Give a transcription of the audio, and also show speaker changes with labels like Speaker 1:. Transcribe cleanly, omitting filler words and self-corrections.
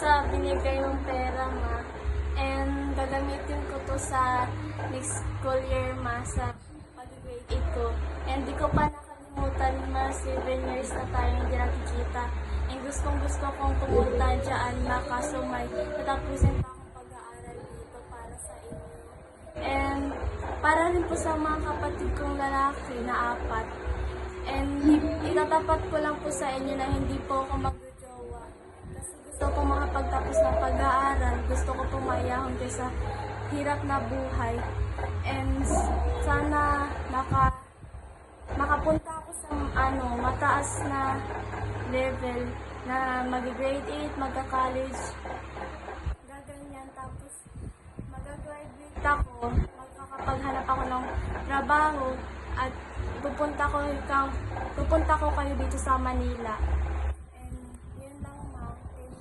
Speaker 1: sa binigay mong pera, ma. And gagamitin ko to sa next school year, ma, sa pag-grade 8 ko. And di ko pa nakalimutan, ma, 7 years na tayo hindi nakikita. And gustong-gusto kong pumunta dyan, ma, kaso may tatapusin pa akong pag-aaral dito para sa inyo. And para rin po sa mga kapatid kong lalaki na 4. And itatapat ko lang po sa inyo na hindi po ako mag-jowa. Kasi gusto ko makapagtapos ng pag-aaral. Gusto ko pumayahon kayo sa hirap na buhay. And sana makapunta ako sa mataas na level na mag-grade 8, magka-college. Gaganyan. Tapos mag-graduate ako. Magkakapaghanap ako ng trabaho at pupunta ko kayo dito sa Manila.